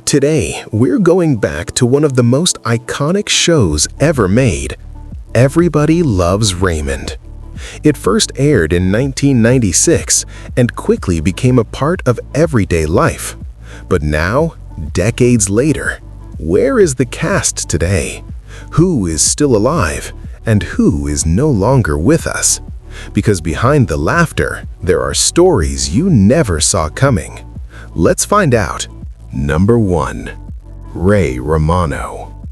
Today, we're going back to one of the most iconic shows ever made, Everybody Loves Raymond. It first aired in 1996 and quickly became a part of everyday life. But now, decades later, where is the cast today? Who is still alive and who is no longer with us? Because behind the laughter, there are stories you never saw coming. Let's find out. Number 1. Ray Romano.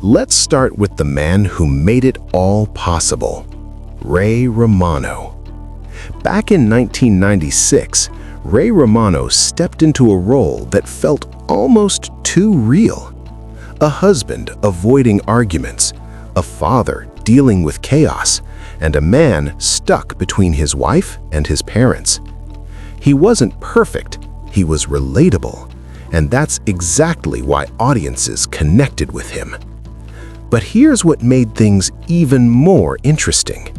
Let's start with the man who made it all possible, Ray Romano. Back in 1996, Ray Romano stepped into a role that felt almost too real. A husband avoiding arguments, a father dealing with chaos, and a man stuck between his wife and his parents. He wasn't perfect, he was relatable. And that's exactly why audiences connected with him. But here's what made things even more interesting.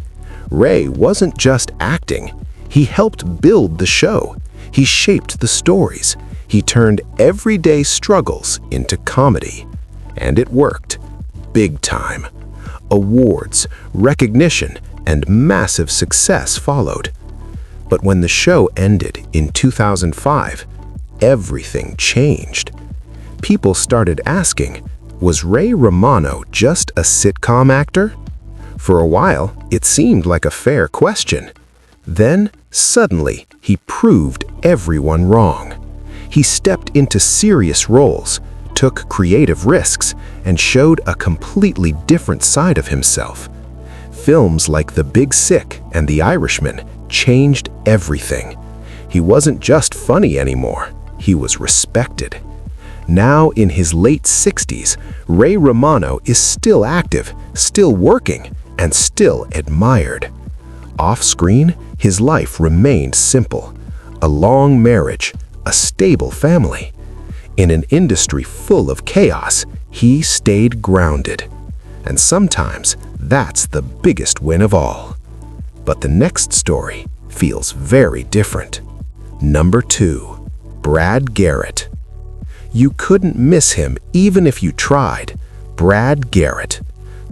Ray wasn't just acting. He helped build the show. He shaped the stories. He turned everyday struggles into comedy. And it worked. Big time. Awards, recognition, and massive success followed. But when the show ended in 2005, everything changed. People started asking, was Ray Romano just a sitcom actor? For a while, it seemed like a fair question. Then, suddenly, he proved everyone wrong. He stepped into serious roles, took creative risks, and showed a completely different side of himself. Films like The Big Sick and The Irishman changed everything. He wasn't just funny anymore. He was respected. Now in his late 60s, Ray Romano is still active, still working, and still admired. Off-screen, his life remained simple. A long marriage, a stable family. In an industry full of chaos, he stayed grounded. And sometimes, that's the biggest win of all. But the next story feels very different. Number 2. Brad Garrett. You couldn't miss him even if you tried. Brad Garrett.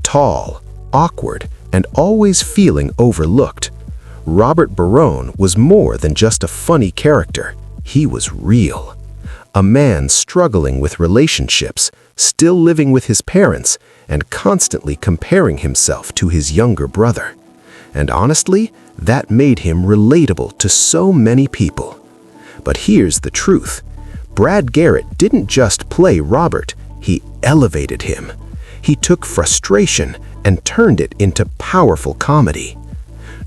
Tall, awkward, and always feeling overlooked. Robert Barone was more than just a funny character. He was real. A man struggling with relationships, still living with his parents, and constantly comparing himself to his younger brother. And honestly, that made him relatable to so many people. But here's the truth. Brad Garrett didn't just play Robert, he elevated him. He took frustration and turned it into powerful comedy.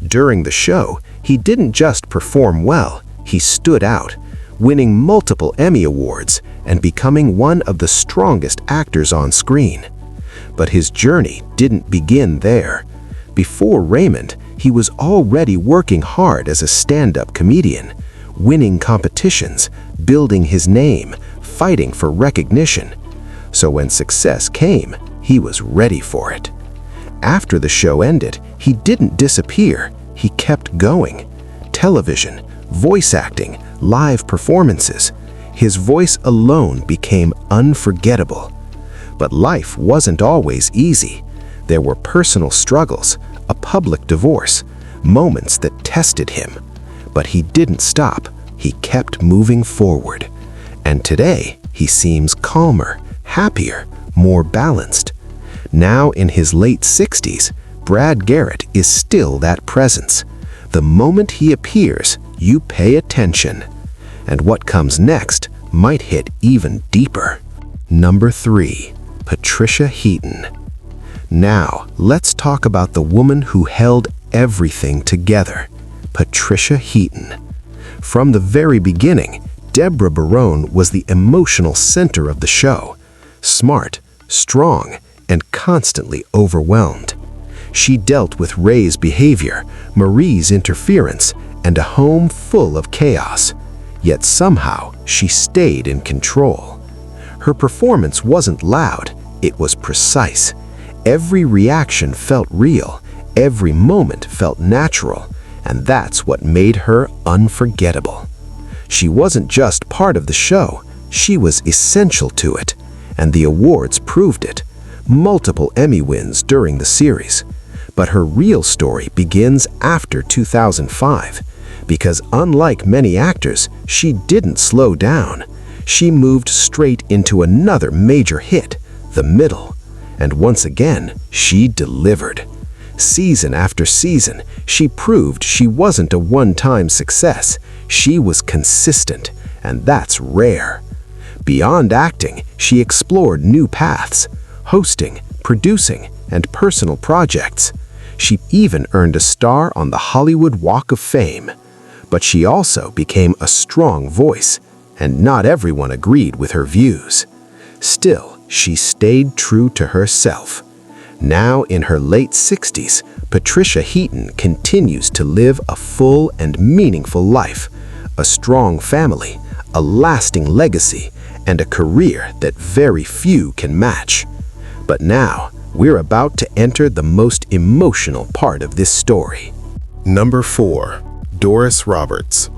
During the show, he didn't just perform well, he stood out, winning multiple Emmy Awards and becoming one of the strongest actors on screen. But his journey didn't begin there. Before Raymond, he was already working hard as a stand-up comedian, winning competitions, building his name, fighting for recognition. So when success came, he was ready for it. After the show ended, he didn't disappear, he kept going. Television, voice acting, live performances. His voice alone became unforgettable. But life wasn't always easy. There were personal struggles, a public divorce, moments that tested him. But he didn't stop. He kept moving forward. And today, he seems calmer, happier, more balanced. Now in his late 60s, Brad Garrett is still that presence. The moment he appears, you pay attention. And what comes next might hit even deeper. Number 3. Patricia Heaton. Now, let's talk about the woman who held everything together. Patricia Heaton. From the very beginning, Deborah Barone was the emotional center of the show. Smart, strong, and constantly overwhelmed. She dealt with Ray's behavior, Marie's interference, and a home full of chaos. Yet somehow, she stayed in control. Her performance wasn't loud, it was precise. Every reaction felt real, every moment felt natural, and that's what made her unforgettable. She wasn't just part of the show, She was essential to it, and the awards proved it. Multiple Emmy wins during the series. But her real story begins after 2005, because unlike many actors, she didn't slow down. She moved straight into another major hit, The Middle. And once again, she delivered. Season after season, she proved she wasn't a one-time success. She was consistent, and that's rare. Beyond acting, she explored new paths, hosting, producing, and personal projects. She even earned a star on the Hollywood Walk of Fame. But she also became a strong voice, and not everyone agreed with her views. Still, she stayed true to herself. Now in her late 60s, Patricia Heaton continues to live a full and meaningful life, a strong family, a lasting legacy, and a career that very few can match. But now, we're about to enter the most emotional part of this story. Number 4. Doris Roberts.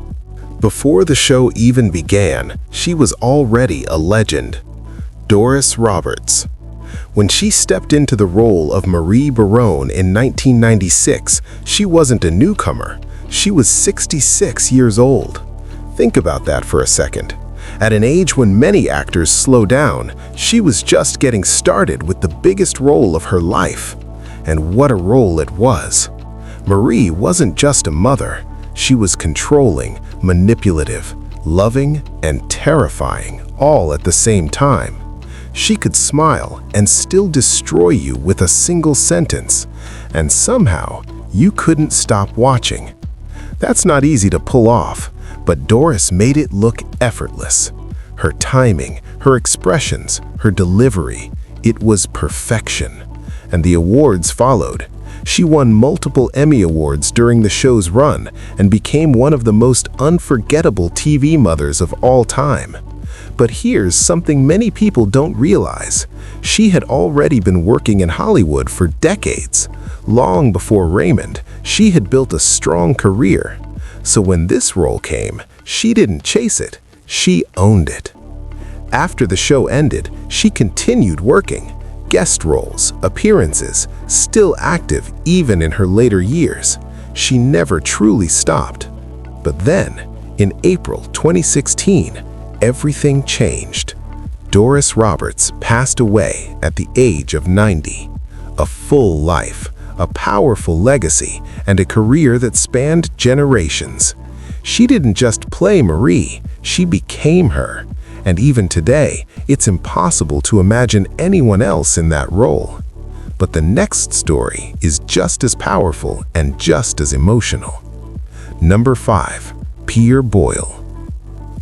Before the show even began, she was already a legend. Doris Roberts. When she stepped into the role of Marie Baron in 1996, she wasn't a newcomer. She was 66 years old. Think about that for a second. At an age when many actors slow down, she was just getting started with the biggest role of her life. And what a role it was. Marie wasn't just a mother. She was controlling, manipulative, loving, and terrifying, all at the same time. She could smile and still destroy you with a single sentence, and somehow you couldn't stop watching. That's not easy to pull off, but Doris made it look effortless. Her timing, her expressions, her delivery, it was perfection. And the awards followed. She won multiple Emmy Awards during the show's run and became one of the most unforgettable TV mothers of all time. But here's something many people don't realize. She had already been working in Hollywood for decades. Long before Raymond, she had built a strong career. So when this role came, she didn't chase it, she owned it. After the show ended, she continued working. Guest roles, appearances, still active even in her later years. She never truly stopped. But then, in April 2016, everything changed. Doris Roberts passed away at the age of 90. A full life, a powerful legacy, and a career that spanned generations. She didn't just play Marie, she became her. And even today, it's impossible to imagine anyone else in that role. But the next story is just as powerful and just as emotional. Number 5. Peter Boyle.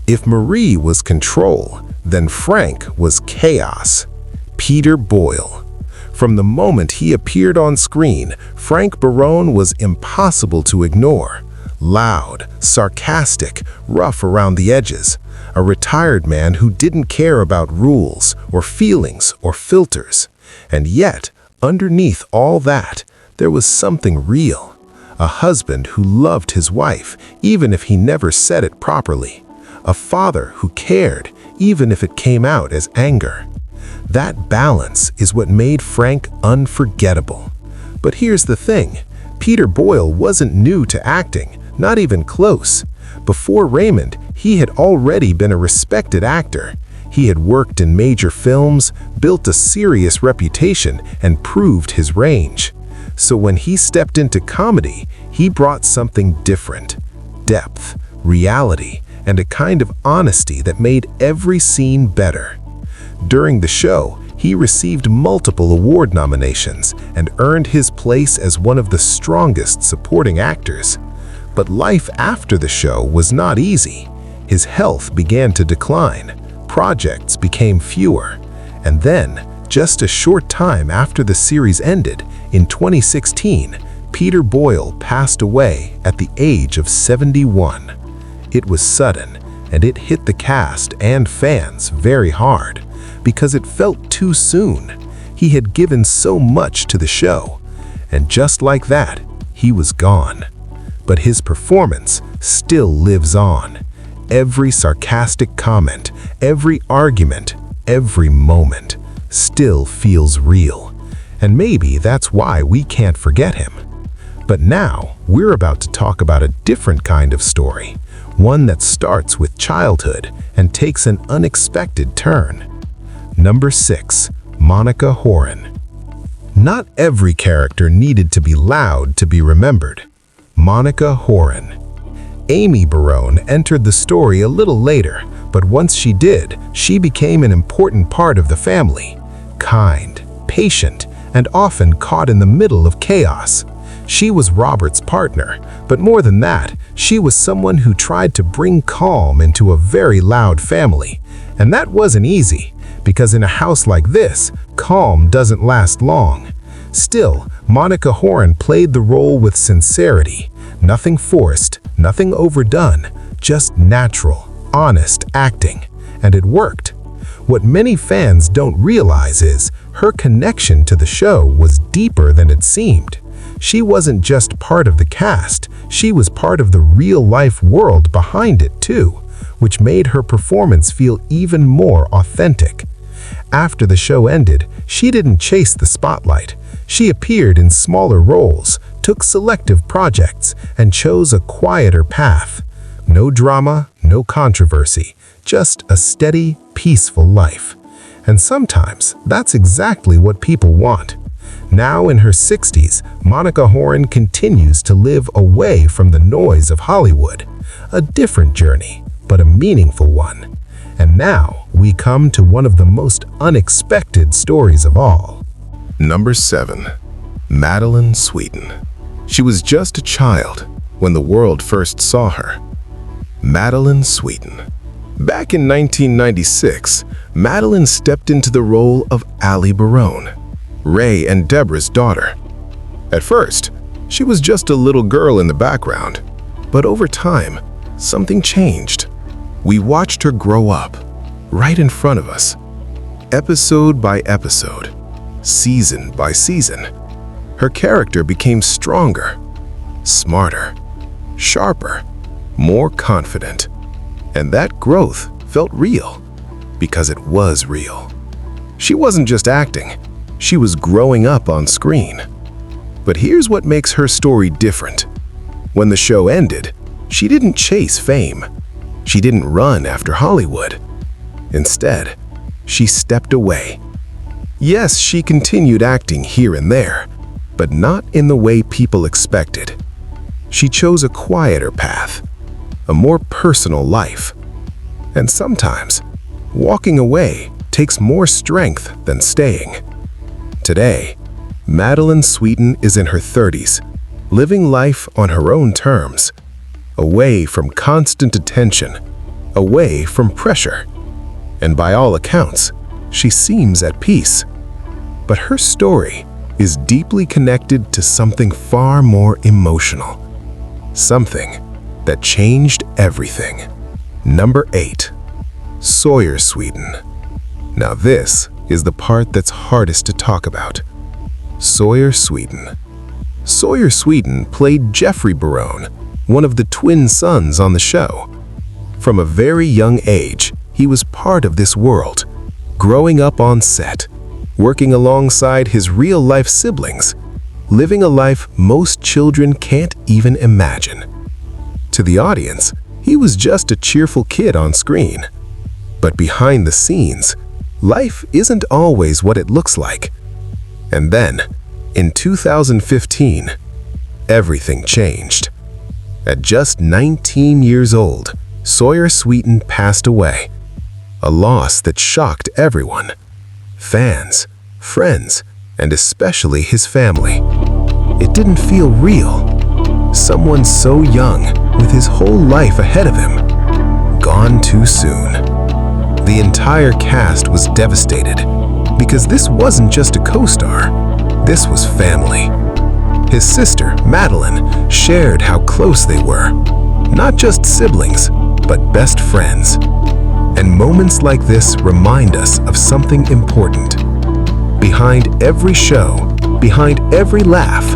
If Marie was control, then Frank was chaos. Peter Boyle. From the moment he appeared on screen, Frank Baron was impossible to ignore. Loud, sarcastic, rough around the edges. A retired man who didn't care about rules or feelings or filters. And yet, underneath all that, there was something real. A husband who loved his wife, even if he never said it properly. A father who cared, even if it came out as anger. That balance is what made Frank unforgettable. But here's the thing, Peter Boyle wasn't new to acting, not even close. Before Raymond, he had already been a respected actor. He had worked in major films, built a serious reputation, and proved his range. So when he stepped into comedy, he brought something different. Depth, reality, and a kind of honesty that made every scene better. During the show, he received multiple award nominations and earned his place as one of the strongest supporting actors. But life after the show was not easy. His health began to decline, projects became fewer, and then, just a short time after the series ended, in 2016, Peter Boyle passed away at the age of 71. It was sudden, and it hit the cast and fans very hard, because it felt too soon. He had given so much to the show, and just like that, he was gone. But his performance still lives on. every sarcastic comment, every argument, every moment still feels real. And maybe that's why we can't forget him. But now, we're about to talk about a different kind of story, one that starts with childhood and takes an unexpected turn. Number 6. Monica Horan. Not every character needed to be loud to be remembered. Monica Horan. Amy Barone entered the story a little later, but once she did, she became an important part of the family. Kind, patient, and often caught in the middle of chaos. She was Robert's partner, but more than that, she was someone who tried to bring calm into a very loud family. And that wasn't easy, because in a house like this, calm doesn't last long. Still, Monica Horan played the role with sincerity. Nothing forced, nothing overdone, just natural, honest acting. And it worked. What many fans don't realize is her connection to the show was deeper than it seemed. She wasn't just part of the cast, she was part of the real-life world behind it too, which made her performance feel even more authentic. After the show ended, she didn't chase the spotlight. She appeared in smaller roles, took selective projects, and chose a quieter path. No drama, no controversy, just a steady, peaceful life. And sometimes that's exactly what people want. Now in her 60s, Monica Horan continues to live away from the noise of Hollywood. A different journey, but a meaningful one. And now we come to one of the most unexpected stories of all. Number 7. Madylin Sweeten. She was just a child when the world first saw her. Madylin Sweeten. Back in 1996, Madylin stepped into the role of Allie Barone, Ray and Deborah's daughter. At first, she was just a little girl in the background, but over time, something changed. We watched her grow up, right in front of us, episode by episode, season by season. Her character became stronger, smarter, sharper, more confident. And that growth felt real, because it was real. She wasn't just acting, she was growing up on screen. But here's what makes her story different. When the show ended, she didn't chase fame. She didn't run after Hollywood. Instead, she stepped away. Yes, she continued acting here and there, but not in the way people expected. She chose a quieter path, a more personal life. And sometimes, walking away takes more strength than staying. Today, Madylin Sweeten is in her 30s, living life on her own terms, away from constant attention, away from pressure. And by all accounts, she seems at peace. But her story is deeply connected to something far more emotional, something that changed everything. Number 8. Sawyer Sweeten. Now this is the part that's hardest to talk about. Sawyer Sweeten. Sawyer Sweeten played Jeffrey Barone, one of the twin sons on the show. From a very young age, he was part of this world, growing up on set, working alongside his real-life siblings, living a life most children can't even imagine. To the audience, he was just a cheerful kid on screen. But behind the scenes, life isn't always what it looks like. And then, in 2015, everything changed. At just 19 years old, Sawyer Sweeten passed away. A loss that shocked everyone. Fans, friends, and especially his family. It didn't feel real. Someone so young, with his whole life ahead of him, gone too soon. The entire cast was devastated, because this wasn't just a co-star, this was family. His sister, Madylin, shared how close they were. Not just siblings, but best friends. And moments like this remind us of something important. Behind every show, behind every laugh,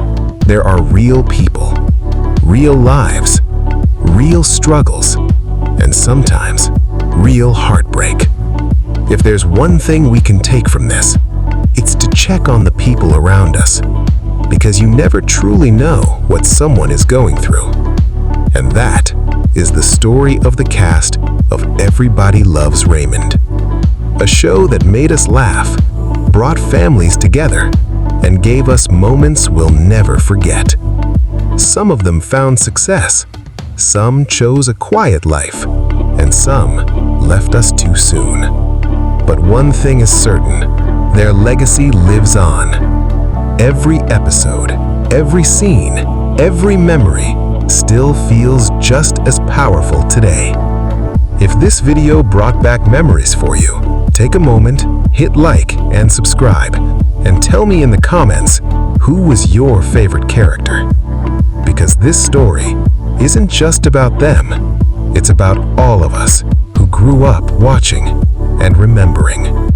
there are real people, real lives, real struggles, and sometimes real heartbreak. If there's one thing we can take from this, it's to check on the people around us, because you never truly know what someone is going through. And that is the story of the cast of Everybody Loves Raymond, a show that made us laugh, brought families together, and gave us moments we'll never forget. Some of them found success, some chose a quiet life, and some left us too soon. But one thing is certain, their legacy lives on. Every episode, every scene, every memory still feels just as powerful today. If this video brought back memories for you, take a moment, hit like and subscribe, and tell me in the comments who was your favorite character. Because this story isn't just about them, it's about all of us who grew up watching and remembering.